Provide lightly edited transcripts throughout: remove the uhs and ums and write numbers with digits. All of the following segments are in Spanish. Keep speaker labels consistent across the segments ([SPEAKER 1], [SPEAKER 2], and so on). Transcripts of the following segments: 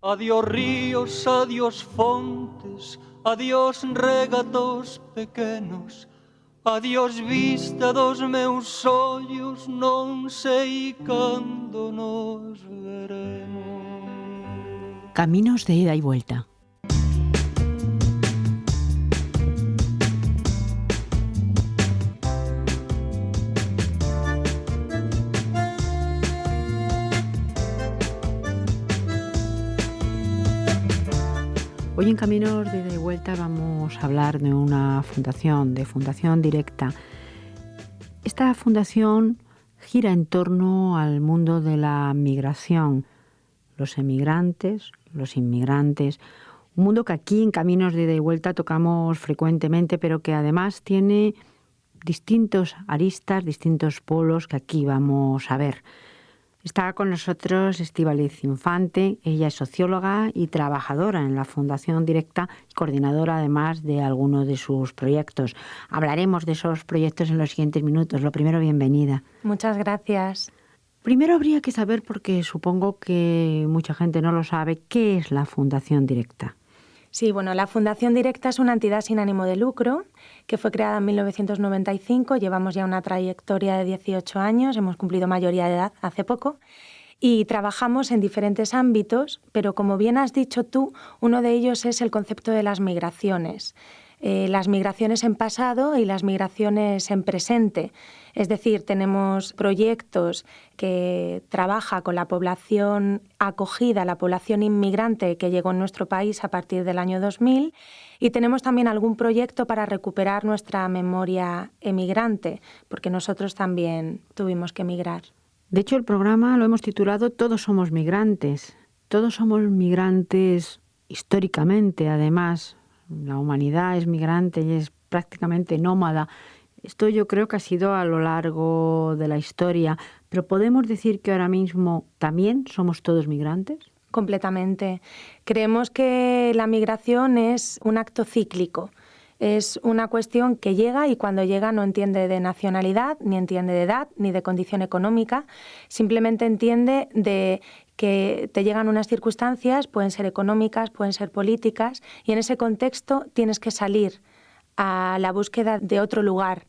[SPEAKER 1] Adiós ríos, adiós fontes, adiós regatos pequenos, adiós vista dos meus ollos, non sei cando nos veremos.
[SPEAKER 2] Caminos de ida y vuelta. Hoy en Caminos de ida y vuelta vamos a hablar de una fundación, de Fundación Directa. Esta fundación gira en torno al mundo de la migración, los emigrantes, los inmigrantes, un mundo que aquí en Caminos de ida y vuelta tocamos frecuentemente, pero que además tiene distintos aristas, distintos polos que aquí vamos a ver. Está con nosotros Estíbaliz Infante. Ella es socióloga y trabajadora en la Fundación Directa y coordinadora además de algunos de sus proyectos. Hablaremos de esos proyectos en los siguientes minutos. Lo primero, bienvenida.
[SPEAKER 3] Muchas gracias.
[SPEAKER 2] Primero habría que saber, porque supongo que mucha gente no lo sabe, ¿qué es la Fundación Directa?
[SPEAKER 3] Sí, bueno, la Fundación Directa es una entidad sin ánimo de lucro que fue creada en 1995. Llevamos ya una trayectoria de 18 años, hemos cumplido mayoría de edad hace poco y trabajamos en diferentes ámbitos, pero como bien has dicho tú, uno de ellos es el concepto de las migraciones. Las migraciones en pasado y las migraciones en presente. Es decir, tenemos proyectos que trabajan con la población acogida, la población inmigrante que llegó en nuestro país a partir del año 2000, y tenemos también algún proyecto para recuperar nuestra memoria emigrante, porque nosotros también tuvimos que emigrar.
[SPEAKER 2] De hecho, el programa lo hemos titulado Todos somos migrantes. Todos somos migrantes históricamente, además. La humanidad es migrante y es prácticamente nómada. Esto yo creo que ha sido a lo largo de la historia. ¿Pero podemos decir que ahora mismo también somos todos migrantes?
[SPEAKER 3] Completamente. Creemos que la migración es un acto cíclico. Es una cuestión que llega y cuando llega no entiende de nacionalidad, ni entiende de edad, ni de condición económica. Simplemente entiende de que te llegan unas circunstancias, pueden ser económicas, pueden ser políticas, y en ese contexto tienes que salir a la búsqueda de otro lugar.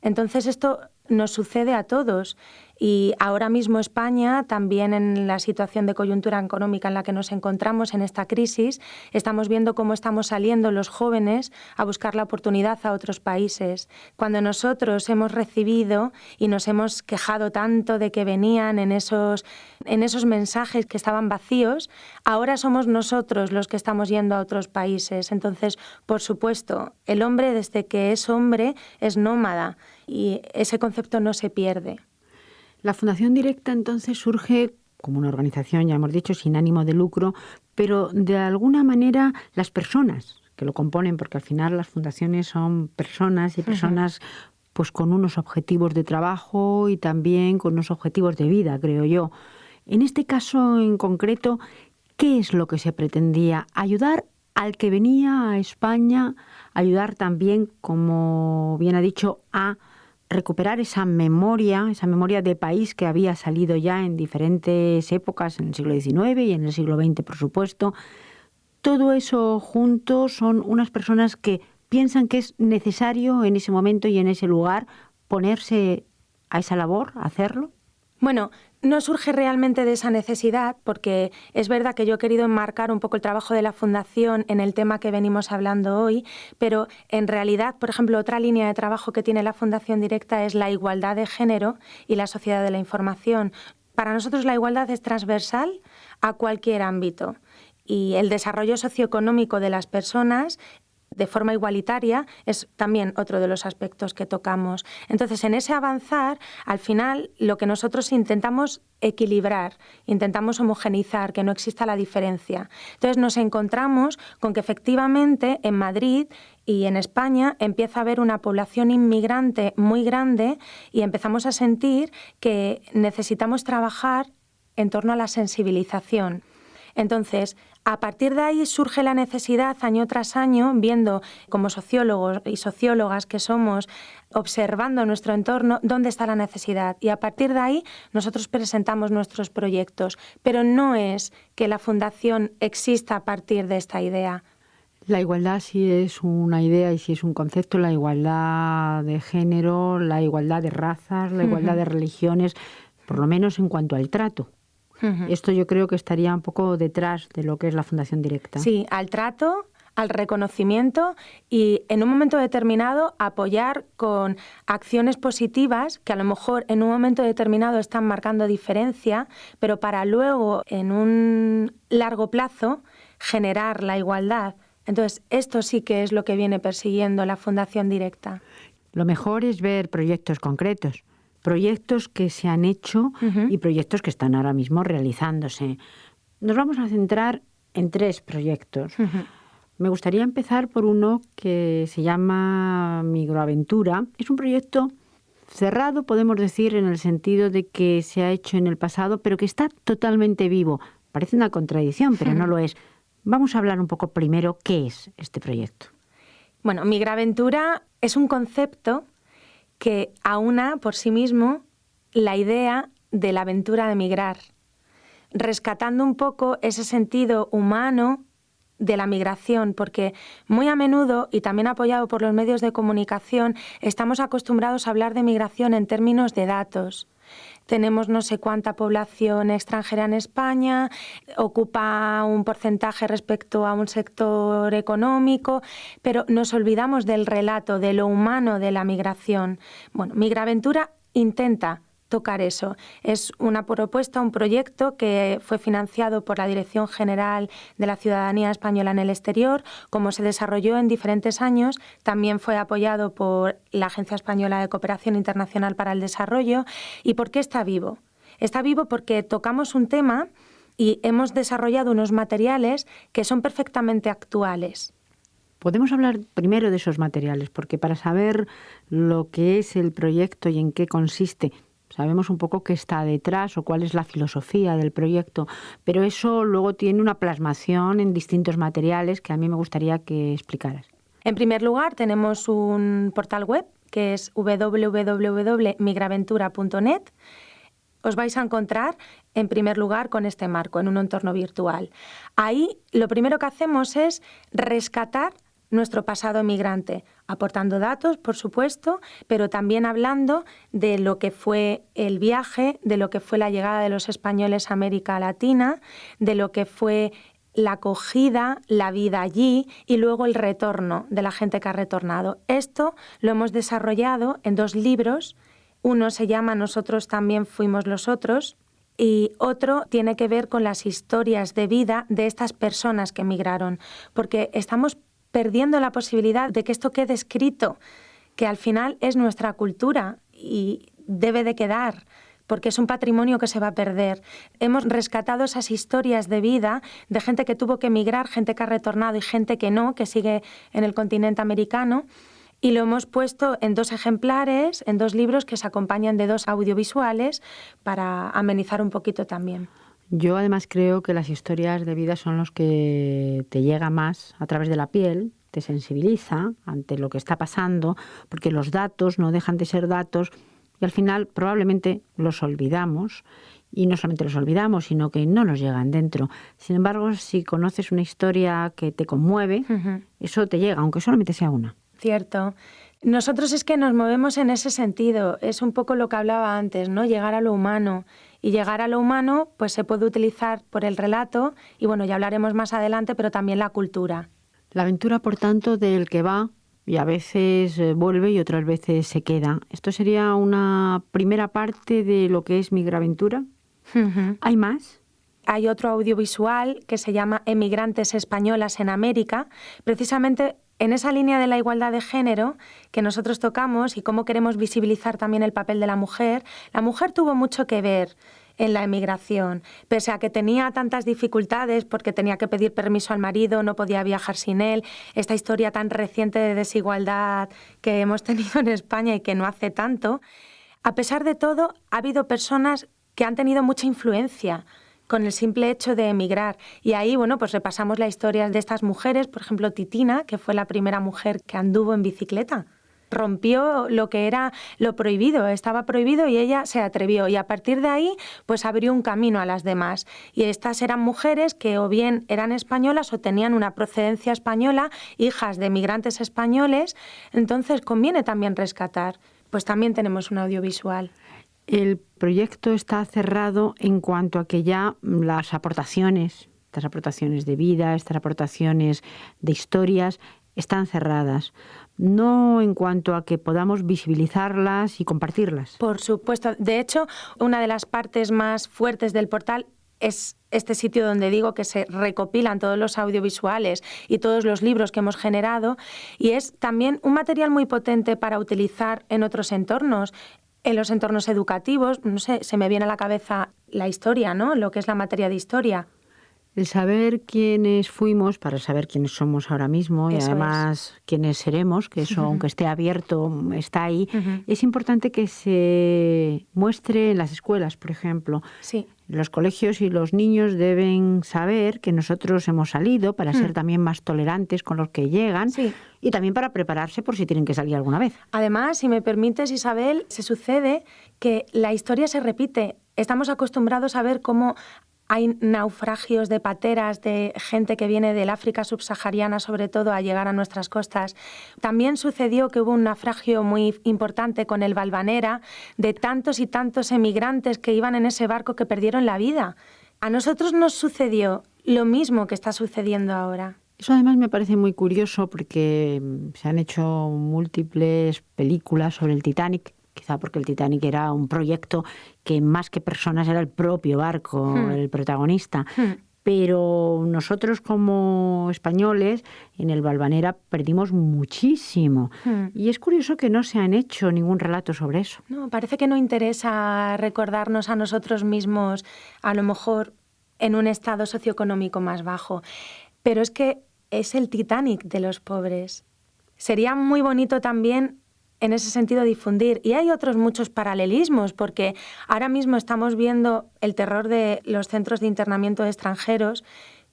[SPEAKER 3] Entonces esto nos sucede a todos y ahora mismo España, también en la situación de coyuntura económica en la que nos encontramos en esta crisis, estamos viendo cómo estamos saliendo los jóvenes a buscar la oportunidad a otros países. Cuando nosotros hemos recibido y nos hemos quejado tanto de que venían en esos mensajes que estaban vacíos, ahora somos nosotros los que estamos yendo a otros países. Entonces, por supuesto, el hombre desde que es hombre es nómada y ese concepto no se pierde.
[SPEAKER 2] La Fundación Directa entonces surge como una organización, ya hemos dicho, sin ánimo de lucro, pero de alguna manera las personas que lo componen, porque al final las fundaciones son personas y personas pues con unos objetivos de trabajo y también con unos objetivos de vida, creo yo. En este caso en concreto, ¿qué es lo que se pretendía? Ayudar al que venía a España, ayudar también, como bien ha dicho, a recuperar esa memoria de país que había salido ya en diferentes épocas, en el siglo XIX y en el siglo XX, por supuesto. Todo eso junto son unas personas que piensan que es necesario en ese momento y en ese lugar ponerse a esa labor, hacerlo.
[SPEAKER 3] Bueno, no surge realmente de esa necesidad porque es verdad que yo he querido enmarcar un poco el trabajo de la Fundación en el tema que venimos hablando hoy, pero en realidad, por ejemplo, otra línea de trabajo que tiene la Fundación Directa es la igualdad de género y la sociedad de la información. Para nosotros la igualdad es transversal a cualquier ámbito y el desarrollo socioeconómico de las personas de forma igualitaria es también otro de los aspectos que tocamos. Entonces, en ese avanzar, al final, lo que nosotros intentamos equilibrar, intentamos homogeneizar, que no exista la diferencia. Entonces, nos encontramos con que efectivamente en Madrid y en España empieza a haber una población inmigrante muy grande y empezamos a sentir que necesitamos trabajar en torno a la sensibilización. Entonces, a partir de ahí surge la necesidad año tras año, viendo como sociólogos y sociólogas que somos, observando nuestro entorno, dónde está la necesidad. Y a partir de ahí nosotros presentamos nuestros proyectos. Pero no es que la Fundación exista a partir de esta idea.
[SPEAKER 2] La igualdad sí es una idea y sí es un concepto, la igualdad de género, la igualdad de razas, la igualdad de religiones, por lo menos en cuanto al trato. Esto yo creo que estaría un poco detrás de lo que es la Fundación Directa.
[SPEAKER 3] Sí, al trato, al reconocimiento y en un momento determinado apoyar con acciones positivas que a lo mejor en un momento determinado están marcando diferencia, pero para luego en un largo plazo generar la igualdad. Entonces, esto sí que es lo que viene persiguiendo la Fundación Directa.
[SPEAKER 2] Lo mejor es ver proyectos concretos, proyectos que se han hecho y proyectos que están ahora mismo realizándose. Nos vamos a centrar en 3 proyectos. Me gustaría empezar por uno que se llama Migraventura. Es un proyecto cerrado, podemos decir, en el sentido de que se ha hecho en el pasado, pero que está totalmente vivo. Parece una contradicción, pero no lo es. Vamos a hablar un poco primero qué es este proyecto.
[SPEAKER 3] Bueno, Migraventura es un concepto que aúna por sí mismo la idea de la aventura de migrar, rescatando un poco ese sentido humano de la migración, porque muy a menudo, y también apoyado por los medios de comunicación, estamos acostumbrados a hablar de migración en términos de datos. Tenemos no sé cuánta población extranjera en España, ocupa un porcentaje respecto a un sector económico, pero nos olvidamos del relato, de lo humano de la migración. Bueno, Migraventura intenta tocar eso. Es una propuesta, un proyecto que fue financiado por la Dirección General de la Ciudadanía Española en el Exterior. Como se desarrolló en diferentes años, también fue apoyado por la Agencia Española de Cooperación Internacional para el Desarrollo. ¿Y por qué está vivo? Está vivo porque tocamos un tema y hemos desarrollado unos materiales que son perfectamente actuales.
[SPEAKER 2] Podemos hablar primero de esos materiales, porque para saber lo que es el proyecto y en qué consiste, sabemos un poco qué está detrás o cuál es la filosofía del proyecto, pero eso luego tiene una plasmación en distintos materiales que a mí me gustaría que explicaras.
[SPEAKER 3] En primer lugar, tenemos un portal web que es www.migraventura.net. Os vais a encontrar, en primer lugar, con este marco, en un entorno virtual. Ahí lo primero que hacemos es rescatar nuestro pasado migrante, aportando datos, por supuesto, pero también hablando de lo que fue el viaje, de lo que fue la llegada de los españoles a América Latina, de lo que fue la acogida, la vida allí y luego el retorno de la gente que ha retornado. Esto lo hemos desarrollado en 2 libros. Uno se llama Nosotros también fuimos los otros y otro tiene que ver con las historias de vida de estas personas que emigraron, porque estamos perdiendo la posibilidad de que esto quede escrito, que al final es nuestra cultura y debe de quedar, porque es un patrimonio que se va a perder. Hemos rescatado esas historias de vida de gente que tuvo que emigrar, gente que ha retornado y gente que no, que sigue en el continente americano, y lo hemos puesto en 2 ejemplares, en 2 libros que se acompañan de 2 audiovisuales para amenizar un poquito también.
[SPEAKER 2] Yo además creo que las historias de vida son los que te llegan más a través de la piel, te sensibiliza ante lo que está pasando, porque los datos no dejan de ser datos y al final probablemente los olvidamos. Y no solamente los olvidamos, sino que no nos llegan dentro. Sin embargo, si conoces una historia que te conmueve, eso te llega, aunque solamente sea una.
[SPEAKER 3] Cierto. Nosotros es que nos movemos en ese sentido. Es un poco lo que hablaba antes, ¿no? Llegar a lo humano. Y llegar a lo humano pues se puede utilizar por el relato y bueno, ya hablaremos más adelante, pero también la cultura.
[SPEAKER 2] La aventura, por tanto, del que va y a veces vuelve y otras veces se queda. ¿Esto sería una primera parte de lo que es Migraventura? ¿Hay más?
[SPEAKER 3] Hay otro audiovisual que se llama Emigrantes Españolas en América, precisamente en esa línea de la igualdad de género que nosotros tocamos y cómo queremos visibilizar también el papel de la mujer. La mujer tuvo mucho que ver en la emigración, pese a que tenía tantas dificultades porque tenía que pedir permiso al marido, no podía viajar sin él, esta historia tan reciente de desigualdad que hemos tenido en España y que no hace tanto. A pesar de todo, ha habido personas que han tenido mucha influencia, con el simple hecho de emigrar. Y ahí, bueno, pues repasamos la historia de estas mujeres, por ejemplo, Titina, que fue la primera mujer que anduvo en bicicleta. Rompió lo que era lo prohibido, estaba prohibido y ella se atrevió y a partir de ahí pues abrió un camino a las demás. Y estas eran mujeres que o bien eran españolas o tenían una procedencia española, hijas de migrantes españoles, entonces conviene también rescatar. Pues también tenemos un audiovisual.
[SPEAKER 2] El proyecto está cerrado en cuanto a que ya las aportaciones, estas aportaciones de vida, estas aportaciones de historias, están cerradas. No en cuanto a que podamos visibilizarlas y compartirlas.
[SPEAKER 3] Por supuesto. De hecho, una de las partes más fuertes del portal es este sitio donde digo que se recopilan todos los audiovisuales y todos los libros que hemos generado, y es también un material muy potente para utilizar en otros entornos. En los entornos educativos, no sé, se me viene a la cabeza la historia, ¿no? Lo que es la materia de historia.
[SPEAKER 2] El saber quiénes fuimos para saber quiénes somos ahora mismo y
[SPEAKER 3] Eso
[SPEAKER 2] además quiénes seremos, que eso aunque esté abierto, está ahí,
[SPEAKER 3] Uh-huh.
[SPEAKER 2] es importante que se muestre en las escuelas, por ejemplo.
[SPEAKER 3] Sí.
[SPEAKER 2] Los colegios y los niños deben saber que nosotros hemos salido para ser también más tolerantes con los que llegan
[SPEAKER 3] Sí.
[SPEAKER 2] y también para prepararse por si tienen que salir alguna vez.
[SPEAKER 3] Además, si me permites, Isabel, se sucede que la historia se repite. Estamos acostumbrados a ver cómo hay naufragios de pateras, de gente que viene del África subsahariana, sobre todo, a llegar a nuestras costas. También sucedió que hubo un naufragio muy importante con el Valvanera, de tantos y tantos emigrantes que iban en ese barco que perdieron la vida. A nosotros nos sucedió lo mismo que está sucediendo ahora.
[SPEAKER 2] Eso además me parece muy curioso porque se han hecho múltiples películas sobre el Titanic, quizá porque el Titanic era un proyecto que más que personas era el propio barco, el protagonista. Pero nosotros como españoles en el Valvanera perdimos muchísimo. Y es curioso que no se han hecho ningún relato sobre eso.
[SPEAKER 3] No, parece que no interesa recordarnos a nosotros mismos, a lo mejor en un estado socioeconómico más bajo. Pero es que es el Titanic de los pobres. Sería muy bonito también en ese sentido difundir. Y hay otros muchos paralelismos, porque ahora mismo estamos viendo el terror de los centros de internamiento de extranjeros.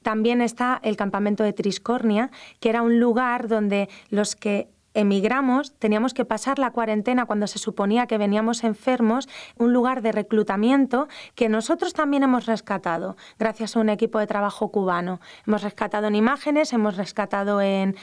[SPEAKER 3] También está el campamento de Triscornia, que era un lugar donde los que emigramos teníamos que pasar la cuarentena cuando se suponía que veníamos enfermos, un lugar de reclutamiento que nosotros también hemos rescatado gracias a un equipo de trabajo cubano. Hemos rescatado en imágenes, hemos rescatado en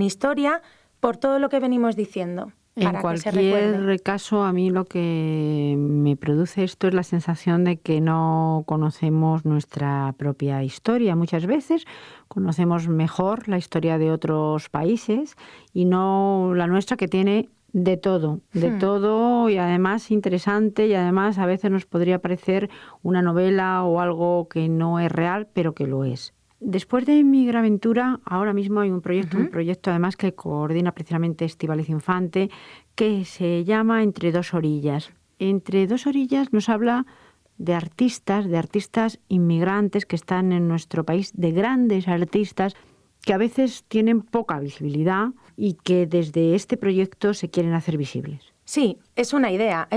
[SPEAKER 3] historia, por todo lo que venimos diciendo.
[SPEAKER 2] En cualquier caso, a mí lo que me produce esto es la sensación de que no conocemos nuestra propia historia. Muchas veces conocemos mejor la historia de otros países y no la nuestra, que tiene de todo y además interesante, y además a veces nos podría parecer una novela o algo que no es real, pero que lo es. Después de Migraventura, ahora mismo hay un proyecto además que coordina precisamente Estíbaliz Infante, que se llama Entre dos orillas. Entre dos orillas nos habla de artistas inmigrantes que están en nuestro país, de grandes artistas que a veces tienen poca visibilidad y que desde este proyecto se quieren hacer visibles.
[SPEAKER 3] Sí, es una idea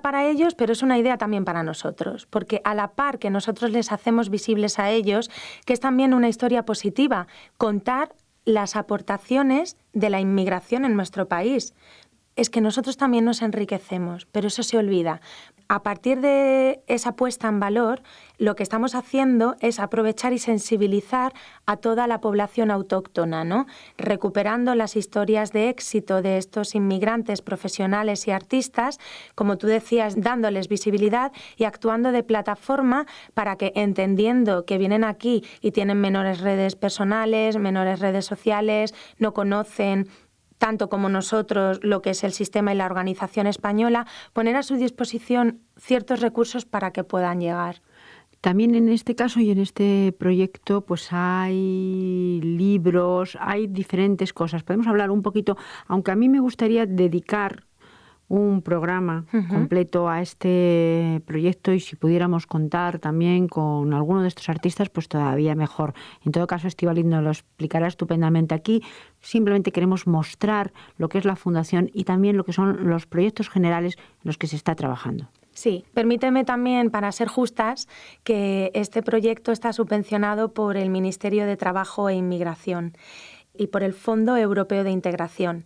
[SPEAKER 3] para ellos, pero es una idea también para nosotros, porque a la par que nosotros les hacemos visibles a ellos, que es también una historia positiva, contar las aportaciones de la inmigración en nuestro país. Es que nosotros también nos enriquecemos, pero eso se olvida. A partir de esa puesta en valor, lo que estamos haciendo es aprovechar y sensibilizar a toda la población autóctona, ¿no? Recuperando las historias de éxito de estos inmigrantes profesionales y artistas, como tú decías, dándoles visibilidad y actuando de plataforma para que, entendiendo que vienen aquí y tienen menores redes personales, menores redes sociales, no conocen tanto como nosotros lo que es el sistema y la organización española, poner a su disposición ciertos recursos para que puedan llegar.
[SPEAKER 2] También en este caso y en este proyecto pues hay libros, hay diferentes cosas. Podemos hablar un poquito, aunque a mí me gustaría dedicar un programa completo a este proyecto, y si pudiéramos contar también con alguno de estos artistas, pues todavía mejor. En todo caso, Estíbaliz nos lo explicará estupendamente aquí. Simplemente queremos mostrar lo que es la Fundación y también lo que son los proyectos generales en los que se está trabajando.
[SPEAKER 3] Sí, permíteme también, para ser justas, que este proyecto está subvencionado por el Ministerio de Trabajo e Inmigración y por el Fondo Europeo de Integración.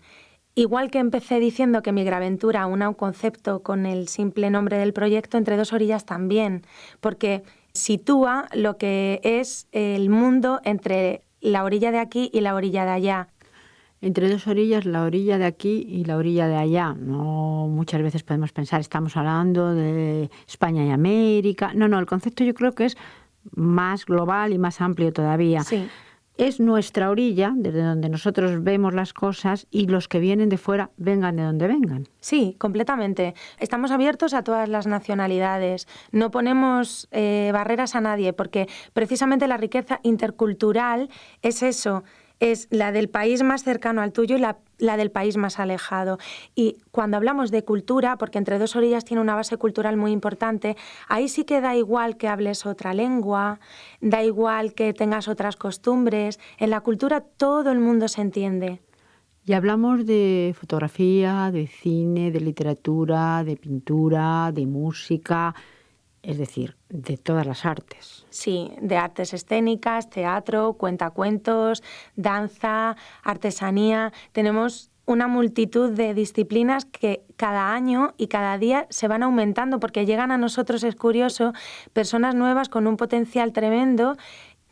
[SPEAKER 3] Igual que empecé diciendo que Migraventura una un concepto con el simple nombre del proyecto, Entre dos orillas también, porque sitúa lo que es el mundo entre la orilla de aquí y la orilla de allá.
[SPEAKER 2] Entre dos orillas, la orilla de aquí y la orilla de allá. No, muchas veces podemos pensar, estamos hablando de España y América. No, el concepto yo creo que es más global y más amplio todavía.
[SPEAKER 3] Sí.
[SPEAKER 2] Es nuestra orilla, desde donde nosotros vemos las cosas, y los que vienen de fuera, vengan de donde vengan.
[SPEAKER 3] Sí, completamente. Estamos abiertos a todas las nacionalidades. No ponemos barreras a nadie, porque precisamente la riqueza intercultural es eso. Es la del país más cercano al tuyo y la del país más alejado. Y cuando hablamos de cultura, porque Entre dos orillas tiene una base cultural muy importante, ahí sí que da igual que hables otra lengua, da igual que tengas otras costumbres. En la cultura todo el mundo se entiende.
[SPEAKER 2] Y hablamos de fotografía, de cine, de literatura, de pintura, de música, es decir, de todas las artes.
[SPEAKER 3] Sí, de artes escénicas, teatro, cuentacuentos, danza, artesanía. Tenemos una multitud de disciplinas que cada año y cada día se van aumentando porque llegan a nosotros, es curioso, personas nuevas con un potencial tremendo,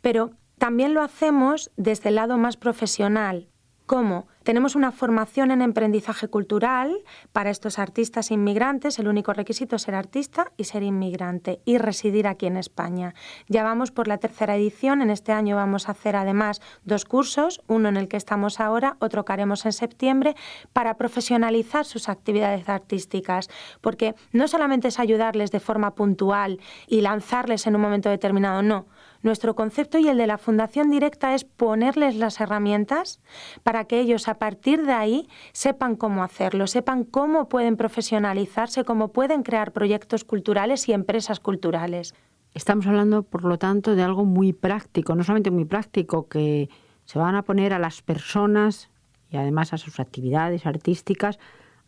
[SPEAKER 3] pero también lo hacemos desde el lado más profesional. ¿Cómo? Tenemos una formación en emprendizaje cultural para estos artistas inmigrantes. El único requisito es ser artista y ser inmigrante y residir aquí en España. Ya vamos por la 3ª edición. En este año vamos a hacer además 2 cursos, uno en el que estamos ahora, otro que haremos en septiembre, para profesionalizar sus actividades artísticas. Porque no solamente es ayudarles de forma puntual y lanzarles en un momento determinado, no. Nuestro concepto y el de la Fundación Directa es ponerles las herramientas para que ellos a partir de ahí sepan cómo hacerlo, sepan cómo pueden profesionalizarse, cómo pueden crear proyectos culturales y empresas culturales.
[SPEAKER 2] Estamos hablando, por lo tanto, de algo muy práctico, no solamente muy práctico, que se van a poner a las personas y además a sus actividades artísticas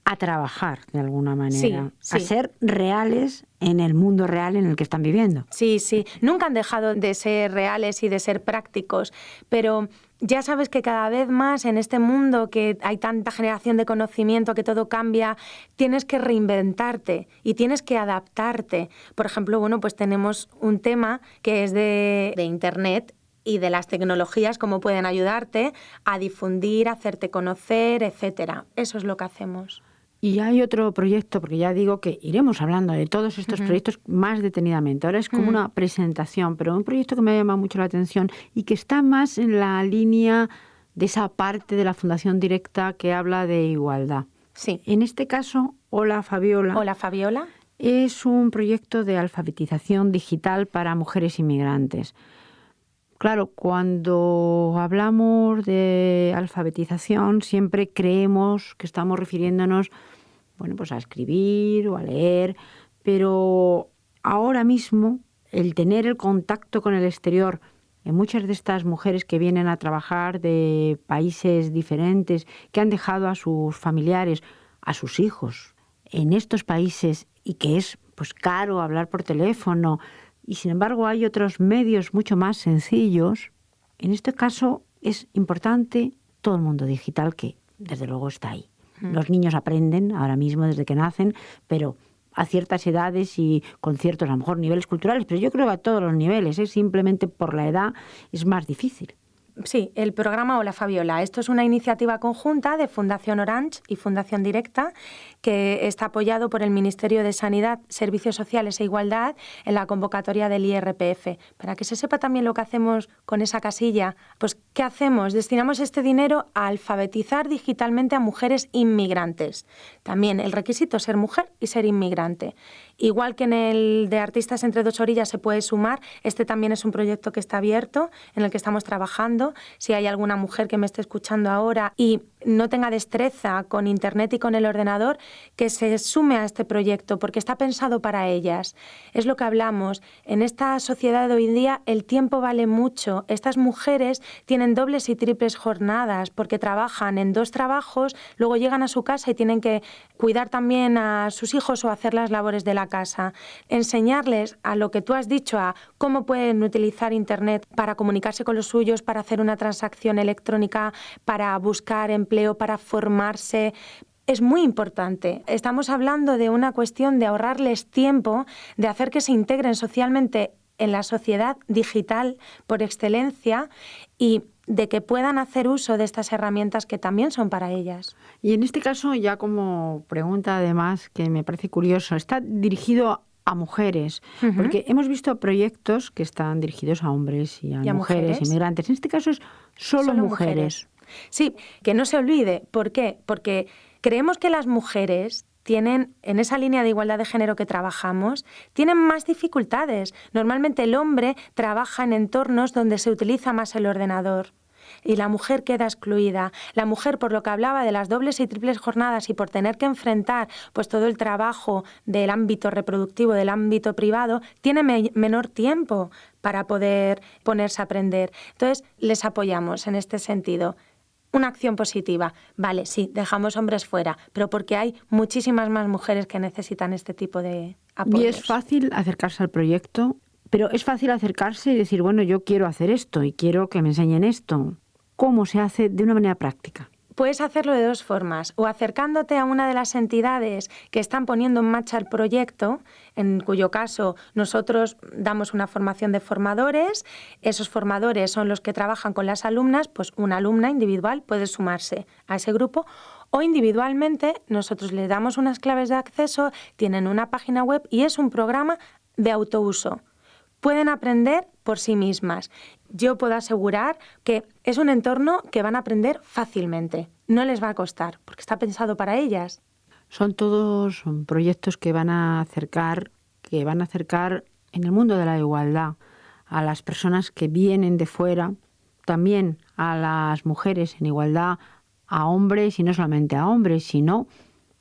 [SPEAKER 2] a trabajar de alguna manera,
[SPEAKER 3] sí.
[SPEAKER 2] A ser reales en el mundo real en el que están viviendo.
[SPEAKER 3] Sí, nunca han dejado de ser reales y de ser prácticos, pero ya sabes que cada vez más en este mundo que hay tanta generación de conocimiento, que todo cambia, tienes que reinventarte y tienes que adaptarte. Por ejemplo, pues tenemos un tema que es de Internet y de las tecnologías, cómo pueden ayudarte a difundir, a hacerte conocer, etcétera. Eso es lo que hacemos.
[SPEAKER 2] Y hay otro proyecto, porque ya digo que iremos hablando de todos estos proyectos más detenidamente. Ahora es como una presentación, pero un proyecto que me ha llamado mucho la atención y que está más en la línea de esa parte de la Fundación Directa que habla de igualdad.
[SPEAKER 3] Sí.
[SPEAKER 2] En este caso, Hola Fabiola.
[SPEAKER 3] Hola Fabiola.
[SPEAKER 2] Es un proyecto de alfabetización digital para mujeres inmigrantes. Claro, cuando hablamos de alfabetización siempre creemos que estamos refiriéndonos, pues a escribir o a leer, pero ahora mismo el tener el contacto con el exterior en muchas de estas mujeres que vienen a trabajar de países diferentes, que han dejado a sus familiares, a sus hijos en estos países y que es caro hablar por teléfono, y sin embargo hay otros medios mucho más sencillos. En este caso es importante todo el mundo digital que desde luego está ahí. Los niños aprenden ahora mismo desde que nacen, pero a ciertas edades y con ciertos a lo mejor niveles culturales, pero yo creo que a todos los niveles, simplemente por la edad es más difícil.
[SPEAKER 3] Sí, el programa Hola Fabiola. Esto es una iniciativa conjunta de Fundación Orange y Fundación Directa que está apoyado por el Ministerio de Sanidad, Servicios Sociales e Igualdad en la convocatoria del IRPF. Para que se sepa también lo que hacemos con esa casilla, ¿qué hacemos? Destinamos este dinero a alfabetizar digitalmente a mujeres inmigrantes. También el requisito es ser mujer y ser inmigrante. Igual que en el de Artistas Entre dos orillas se puede sumar, este también es un proyecto que está abierto, en el que estamos trabajando. Si hay alguna mujer que me esté escuchando ahora y no tenga destreza con Internet y con el ordenador, que se sume a este proyecto, porque está pensado para ellas. Es lo que hablamos. En esta sociedad de hoy en día el tiempo vale mucho. Estas mujeres tienen dobles y triples jornadas porque trabajan en 2 trabajos, luego llegan a su casa y tienen que cuidar también a sus hijos o hacer las labores de la casa. Enseñarles a lo que tú has dicho, a cómo pueden utilizar Internet para comunicarse con los suyos, para hacer una transacción electrónica, para buscar empleo, para formarse, es muy importante. Estamos hablando de una cuestión de ahorrarles tiempo, de hacer que se integren socialmente en la sociedad digital por excelencia y de que puedan hacer uso de estas herramientas que también son para ellas.
[SPEAKER 2] Y en este caso, ya como pregunta además, que me parece curioso, está dirigido a mujeres, porque hemos visto proyectos que están dirigidos a hombres y a mujeres inmigrantes. En este caso es solo mujeres.
[SPEAKER 3] Sí, que no se olvide. ¿Por qué? Porque creemos que las mujeres tienen, en esa línea de igualdad de género que trabajamos, tienen más dificultades. Normalmente el hombre trabaja en entornos donde se utiliza más el ordenador y la mujer queda excluida. La mujer, por lo que hablaba de las dobles y triples jornadas y por tener que enfrentar pues todo el trabajo del ámbito reproductivo, del ámbito privado, tiene menor tiempo para poder ponerse a aprender. Entonces, les apoyamos en este sentido. Una acción positiva. Vale, sí, dejamos hombres fuera, pero porque hay muchísimas más mujeres que necesitan este tipo de apoyos.
[SPEAKER 2] Y es fácil acercarse al proyecto, pero es fácil acercarse y decir, bueno, yo quiero hacer esto y quiero que me enseñen esto. ¿Cómo se hace de una manera práctica?
[SPEAKER 3] Puedes hacerlo de 2 formas, o acercándote a una de las entidades que están poniendo en marcha el proyecto, en cuyo caso nosotros damos una formación de formadores, esos formadores son los que trabajan con las alumnas, pues una alumna individual puede sumarse a ese grupo, o individualmente nosotros les damos unas claves de acceso, tienen una página web y es un programa de autouso. Pueden aprender por sí mismas. Yo puedo asegurar que es un entorno que van a aprender fácilmente. No les va a costar, porque está pensado para ellas.
[SPEAKER 2] Son proyectos que van a acercar en el mundo de la igualdad a las personas que vienen de fuera, también a las mujeres en igualdad, a hombres, y no solamente a hombres, sino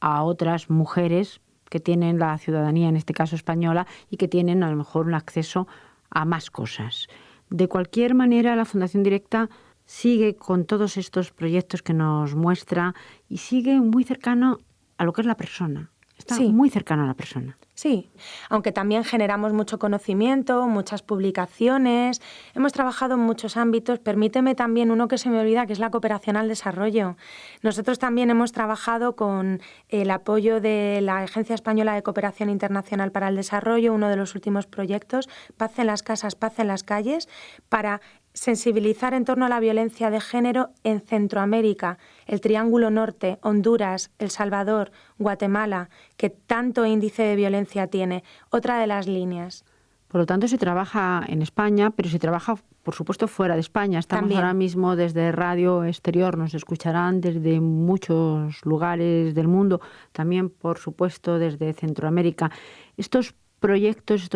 [SPEAKER 2] a otras mujeres que tienen la ciudadanía, en este caso española, y que tienen a lo mejor un acceso a más cosas. De cualquier manera, la Fundación Directa sigue con todos estos proyectos que nos muestra y sigue muy cercano a lo que es la persona. Está muy cercano a la persona.
[SPEAKER 3] Sí, aunque también generamos mucho conocimiento, muchas publicaciones, hemos trabajado en muchos ámbitos. Permíteme también uno que se me olvida, que es la cooperación al desarrollo. Nosotros también hemos trabajado con el apoyo de la Agencia Española de Cooperación Internacional para el Desarrollo, uno de los últimos proyectos, Paz en las Casas, Paz en las Calles, para sensibilizar en torno a la violencia de género en Centroamérica, el Triángulo Norte, Honduras, El Salvador, Guatemala, que tanto índice de violencia tiene. Otra de las líneas.
[SPEAKER 2] Por lo tanto, se trabaja en España, pero se trabaja, por supuesto, fuera de España. Estamos
[SPEAKER 3] también.
[SPEAKER 2] Ahora mismo desde Radio Exterior, nos escucharán desde muchos lugares del mundo, también, por supuesto, desde Centroamérica. Estos proyectos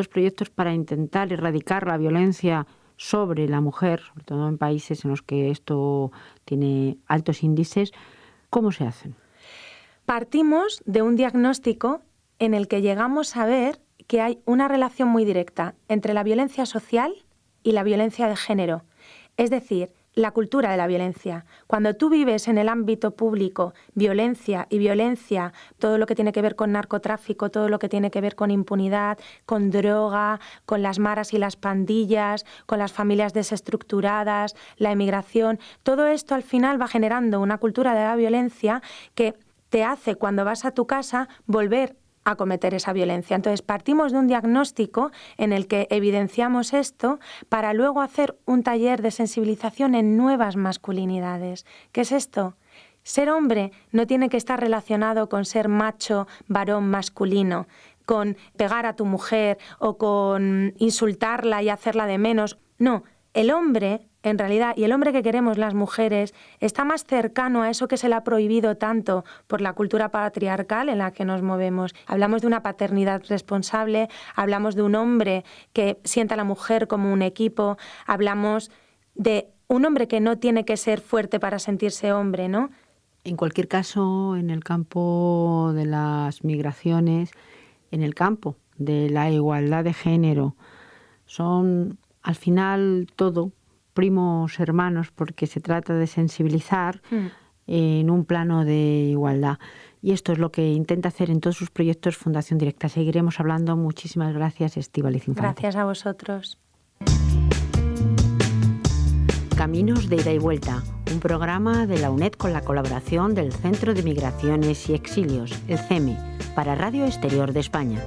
[SPEAKER 2] para intentar erradicar la violencia sobre la mujer, sobre todo en países en los que esto tiene altos índices, ¿cómo se hacen?
[SPEAKER 3] Partimos de un diagnóstico en el que llegamos a ver que hay una relación muy directa entre la violencia social y la violencia de género. Es decir, la cultura de la violencia. Cuando tú vives en el ámbito público violencia, todo lo que tiene que ver con narcotráfico, todo lo que tiene que ver con impunidad, con droga, con las maras y las pandillas, con las familias desestructuradas, la emigración, todo esto al final va generando una cultura de la violencia que te hace, cuando vas a tu casa, volver a cometer esa violencia. Entonces, partimos de un diagnóstico en el que evidenciamos esto para luego hacer un taller de sensibilización en nuevas masculinidades. ¿Qué es esto? Ser hombre no tiene que estar relacionado con ser macho, varón, masculino, con pegar a tu mujer o con insultarla y hacerla de menos. No, el hombre, en realidad, y el hombre que queremos las mujeres, está más cercano a eso que se le ha prohibido tanto por la cultura patriarcal en la que nos movemos. Hablamos de una paternidad responsable, hablamos de un hombre que sienta a la mujer como un equipo, hablamos de un hombre que no tiene que ser fuerte para sentirse hombre, ¿no?
[SPEAKER 2] En cualquier caso, en el campo de las migraciones, en el campo de la igualdad de género, son al final todo primos hermanos, porque se trata de sensibilizar en un plano de igualdad. Y esto es lo que intenta hacer en todos sus proyectos Fundación Directa. Seguiremos hablando. Muchísimas gracias, Estíbaliz Infante.
[SPEAKER 3] Gracias a vosotros.
[SPEAKER 2] Caminos de ida y vuelta, un programa de la UNED con la colaboración del Centro de Migraciones y Exilios, el CEME, para Radio Exterior de España.